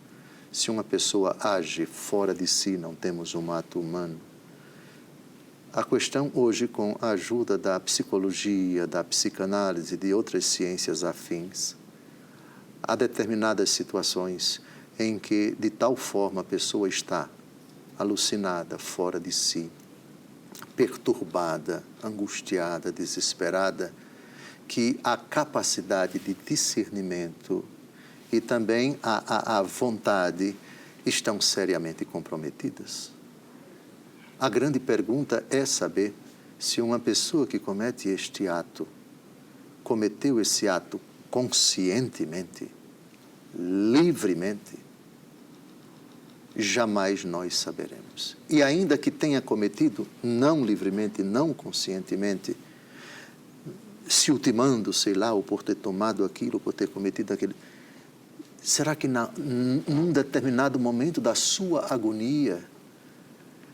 Se uma pessoa age fora de si, não temos um ato humano. A questão hoje, com a ajuda da psicologia, da psicanálise e de outras ciências afins, há determinadas situações em que, de tal forma, a pessoa está alucinada, fora de si, perturbada, angustiada, desesperada, que a capacidade de discernimento e também a vontade estão seriamente comprometidas. A grande pergunta é saber se uma pessoa que comete este ato, cometeu esse ato conscientemente, livremente. Jamais nós saberemos. E ainda que tenha cometido, não livremente, não conscientemente, se ultimando, sei lá, ou por ter tomado aquilo, ou por ter cometido aquilo, será que num determinado momento da sua agonia,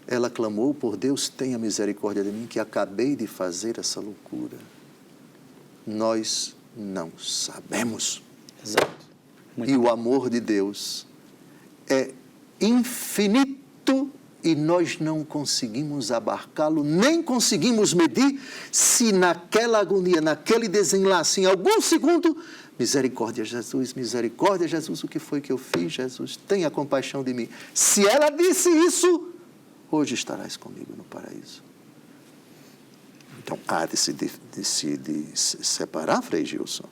ela clamou por Deus, tenha misericórdia de mim, que acabei de fazer essa loucura? Nós não sabemos. Exato. E o amor de Deus é infinito e nós não conseguimos abarcá-lo, nem conseguimos medir se naquela agonia, naquele desenlace, em algum segundo, misericórdia, Jesus, o que foi que eu fiz, Jesus? Tenha compaixão de mim. Se ela disse isso, hoje estarás comigo no paraíso. Então, há de se separar, Frei Gilson,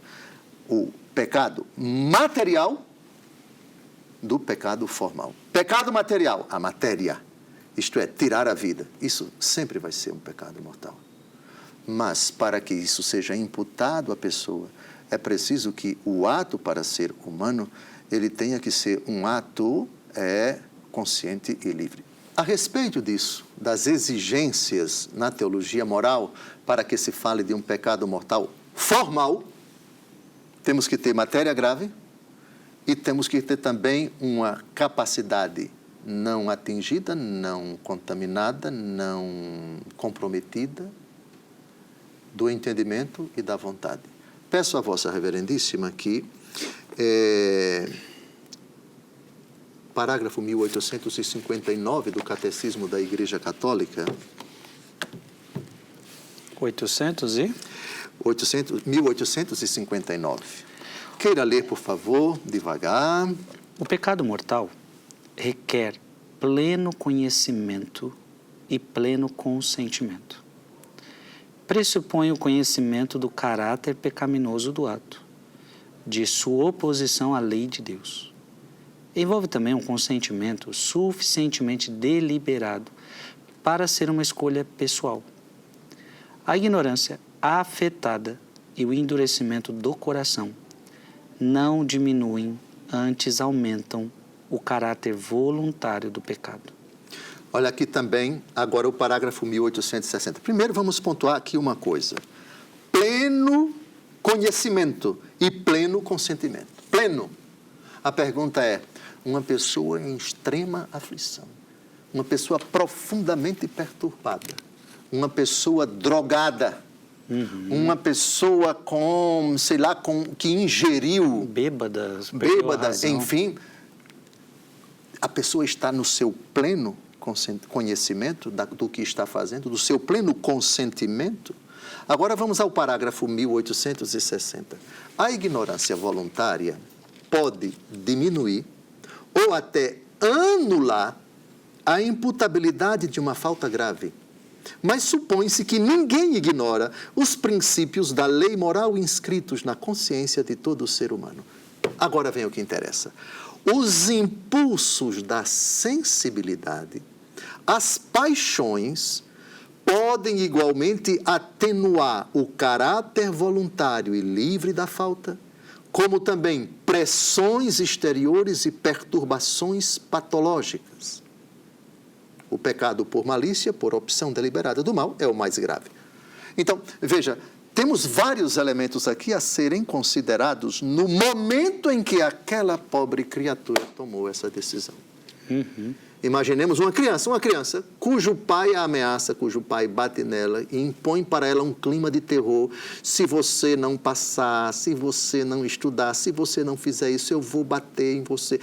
o pecado material do pecado formal. Pecado material, a matéria, isto é, tirar a vida. Isso sempre vai ser um pecado mortal. Mas, para que isso seja imputado à pessoa, é preciso que o ato, para ser humano, ele tenha que ser um ato consciente e livre. A respeito disso, das exigências na teologia moral, para que se fale de um pecado mortal formal, temos que ter matéria grave e temos que ter também uma capacidade não atingida, não contaminada, não comprometida do entendimento e da vontade. Peço a Vossa Reverendíssima que, parágrafo 1859 do Catecismo da Igreja Católica. 1859. Queira ler, por favor, devagar. O pecado mortal requer pleno conhecimento e pleno consentimento. Pressupõe o conhecimento do caráter pecaminoso do ato, de sua oposição à lei de Deus. Envolve também um consentimento suficientemente deliberado para ser uma escolha pessoal. A ignorância afetada e o endurecimento do coração não diminuem, antes aumentam o caráter voluntário do pecado. Olha aqui também, agora o parágrafo 1860. Primeiro vamos pontuar aqui uma coisa. Pleno conhecimento e pleno consentimento. Pleno. A pergunta é, uma pessoa em extrema aflição, uma pessoa profundamente perturbada, uma pessoa drogada, uma pessoa que ingeriu... Bêbada, enfim, a pessoa está no seu pleno conhecimento do que está fazendo, do seu pleno consentimento. Agora vamos ao parágrafo 1860. A ignorância voluntária pode diminuir ou até anular a imputabilidade de uma falta grave. Mas supõe-se que ninguém ignora os princípios da lei moral inscritos na consciência de todo ser humano. Agora vem o que interessa. Os impulsos da sensibilidade, as paixões, podem igualmente atenuar o caráter voluntário e livre da falta, como também pressões exteriores e perturbações patológicas. O pecado por malícia, por opção deliberada do mal, é o mais grave. Então, veja, temos vários elementos aqui a serem considerados no momento em que aquela pobre criatura tomou essa decisão. Imaginemos uma criança cujo pai a ameaça, cujo pai bate nela e impõe para ela um clima de terror. Se você não passar, se você não estudar, se você não fizer isso, eu vou bater em você.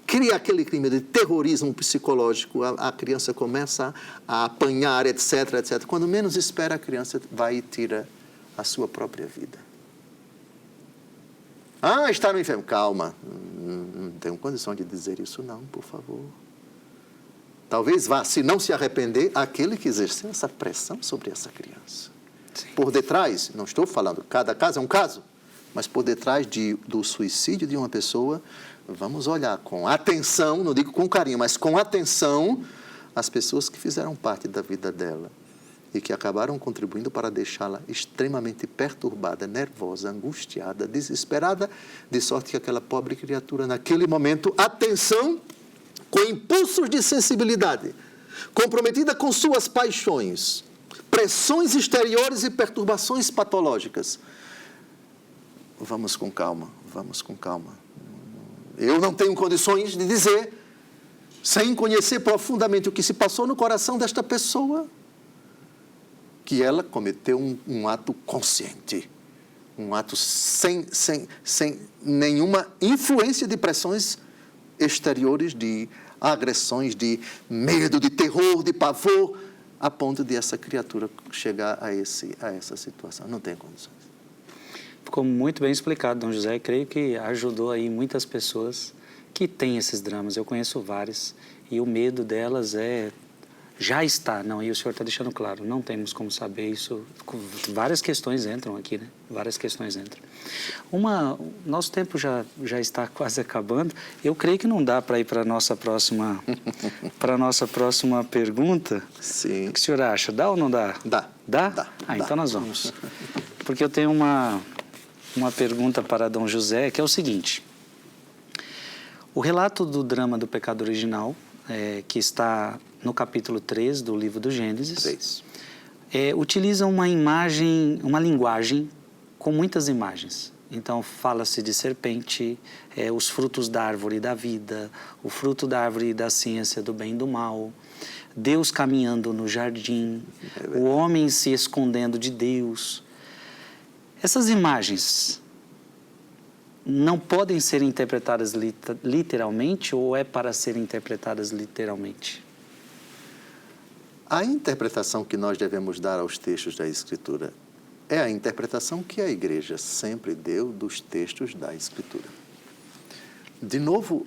Cria aquele clima de terrorismo psicológico, a criança começa a apanhar, etc, etc. Quando menos espera, a criança vai e tira a sua própria vida. Ah, está no inferno. Calma, não tenho condição de dizer isso não, por favor. Talvez vá, se não se arrepender, aquele que exerceu essa pressão sobre essa criança. Sim. Por detrás, não estou falando, cada caso é um caso, mas por detrás do suicídio de uma pessoa, vamos olhar com atenção, não digo com carinho, mas com atenção, as pessoas que fizeram parte da vida dela e que acabaram contribuindo para deixá-la extremamente perturbada, nervosa, angustiada, desesperada, de sorte que aquela pobre criatura, naquele momento, atenção, com impulsos de sensibilidade, comprometida com suas paixões, pressões exteriores e perturbações patológicas. Vamos com calma, vamos com calma. Eu não tenho condições de dizer, sem conhecer profundamente o que se passou no coração desta pessoa, que ela cometeu um ato consciente, um ato sem nenhuma influência de pressões exteriores, de agressões, de medo, de terror, de pavor, a ponto de essa criatura chegar a essa situação. Não tem condições. Ficou muito bem explicado, Dom José. Creio que ajudou aí muitas pessoas que têm esses dramas. Eu conheço várias e o medo delas já está. Não, e o senhor está deixando claro, não temos como saber isso. Várias questões entram aqui, né? Várias questões entram. Nosso tempo já está quase acabando. Eu creio que não dá para ir para a nossa próxima pergunta. Sim. O que o senhor acha? Dá ou não dá? Dá. Dá? Dá. Então nós vamos. Porque eu tenho uma pergunta para Dom José, que é o seguinte. O relato do drama do pecado original, que está no capítulo 3 do livro do Gênesis, utiliza uma linguagem com muitas imagens. Então, fala-se de serpente, os frutos da árvore da vida, o fruto da árvore da ciência do bem e do mal, Deus caminhando no jardim, o homem se escondendo de Deus. Essas imagens não podem ser interpretadas literalmente ou é para serem interpretadas literalmente? A interpretação que nós devemos dar aos textos da Escritura é a interpretação que a Igreja sempre deu dos textos da Escritura. De novo,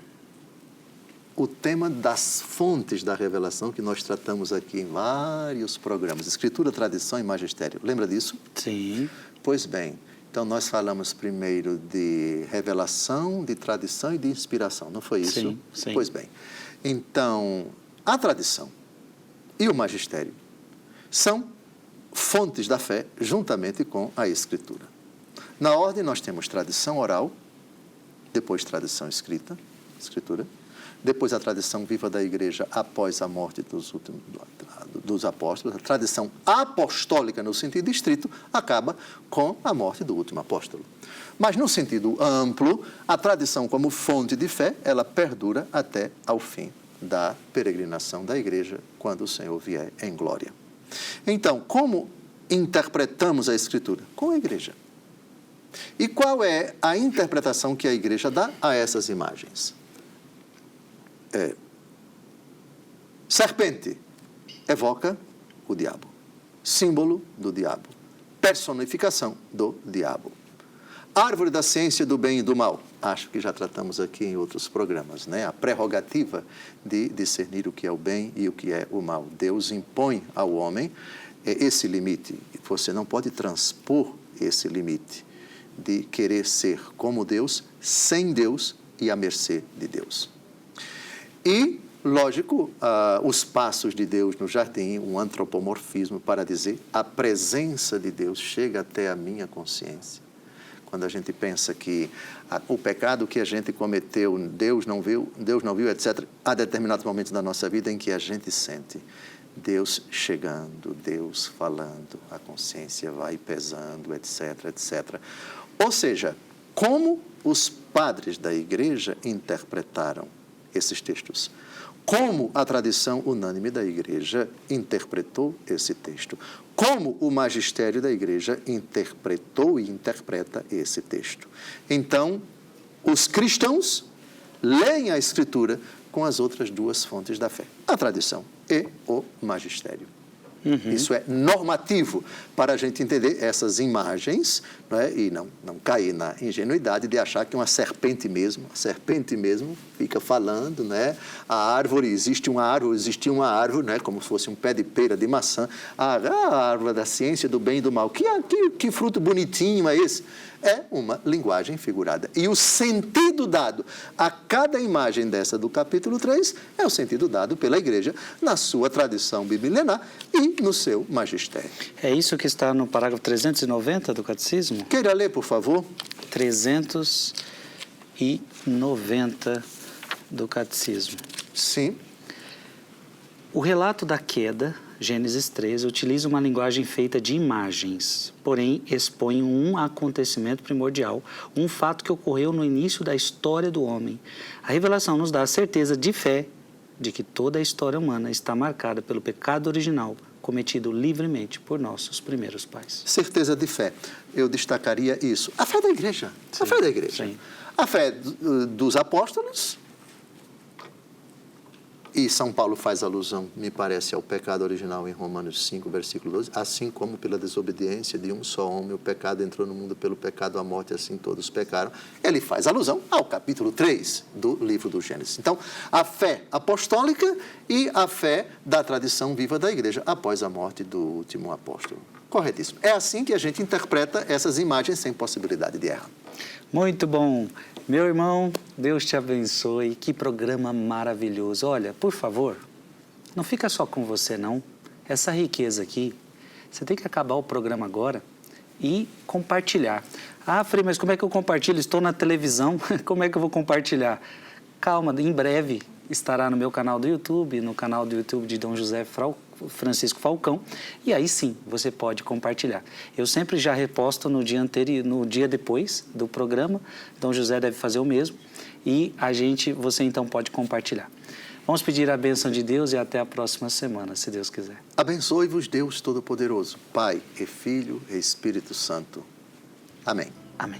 o tema das fontes da revelação que nós tratamos aqui em vários programas. Escritura, tradição e magistério. Lembra disso? Sim. Pois bem, então nós falamos primeiro de revelação, de tradição e de inspiração, não foi isso? Sim, sim. Pois bem, então a tradição e o magistério são fontes da fé juntamente com a Escritura. Na ordem nós temos tradição oral, depois tradição escritura, depois a tradição viva da Igreja após a morte dos apóstolos. A tradição apostólica, no sentido estrito, acaba com a morte do último apóstolo. Mas, no sentido amplo, a tradição como fonte de fé, ela perdura até ao fim da peregrinação da Igreja, quando o Senhor vier em glória. Então, como interpretamos a Escritura? Com a Igreja. E qual é a interpretação que a Igreja dá a essas imagens? Serpente evoca o diabo, símbolo do diabo, personificação do diabo. Árvore da ciência do bem e do mal. Acho que já tratamos aqui em outros programas, né? A prerrogativa de discernir o que é o bem e o que é o mal. Deus impõe ao homem esse limite. Você não pode transpor esse limite de querer ser como Deus, sem Deus e à mercê de Deus. E, lógico, os passos de Deus no jardim, um antropomorfismo para dizer a presença de Deus chega até a minha consciência. Quando a gente pensa que o pecado que a gente cometeu, Deus não viu, etc., há determinados momentos da nossa vida em que a gente sente Deus chegando, Deus falando, a consciência vai pesando, etc., etc. Ou seja, como os padres da igreja interpretaram esses textos? Como a tradição unânime da igreja interpretou esse texto? Como o magistério da igreja interpretou e interpreta esse texto? Então, os cristãos leem a Escritura com as outras duas fontes da fé, a tradição e o magistério. Isso é normativo para a gente entender essas imagens, não é? E não cair na ingenuidade de achar que a serpente mesmo fica falando, né? A árvore, existia uma árvore, né? Como se fosse um pé de pera de maçã, a árvore da ciência do bem e do mal. Que fruto bonitinho é esse? É uma linguagem figurada. E o sentido dado a cada imagem dessa do capítulo 3 é o sentido dado pela igreja na sua tradição bibilinar e no seu magistério. É isso que está no parágrafo 390 do Catecismo? Queira ler, por favor. 390 do Catecismo. Sim. O relato da queda, Gênesis 13, utiliza uma linguagem feita de imagens, porém expõe um acontecimento primordial, um fato que ocorreu no início da história do homem. A revelação nos dá a certeza de fé de que toda a história humana está marcada pelo pecado original, cometido livremente por nossos primeiros pais. Certeza de fé. Eu destacaria isso. A fé da igreja. Sim, a fé da igreja. Sim. A fé dos apóstolos. E São Paulo faz alusão, me parece, ao pecado original em Romanos 5, versículo 12. Assim como pela desobediência de um só homem, o pecado entrou no mundo, pelo pecado a morte, assim todos pecaram. Ele faz alusão ao capítulo 3 do livro do Gênesis. Então, a fé apostólica e a fé da tradição viva da igreja após a morte do último apóstolo. Corretíssimo. É assim que a gente interpreta essas imagens sem possibilidade de erro. Muito bom. Meu irmão, Deus te abençoe. Que programa maravilhoso. Olha, por favor, não fica só com você, não. Essa riqueza aqui, você tem que acabar o programa agora e compartilhar. Ah, Frei, mas como é que eu compartilho? Estou na televisão, como é que eu vou compartilhar? Calma, em breve estará no meu canal do YouTube, no canal do YouTube de Dom José Francisco Falcão, e aí sim você pode compartilhar. Eu sempre já reposto no dia anterior, no dia depois do programa. Dom José deve fazer o mesmo e você então pode compartilhar. Vamos pedir a bênção de Deus e até a próxima semana, se Deus quiser. Abençoe-vos Deus Todo-Poderoso, Pai e Filho e Espírito Santo. Amém. Amém.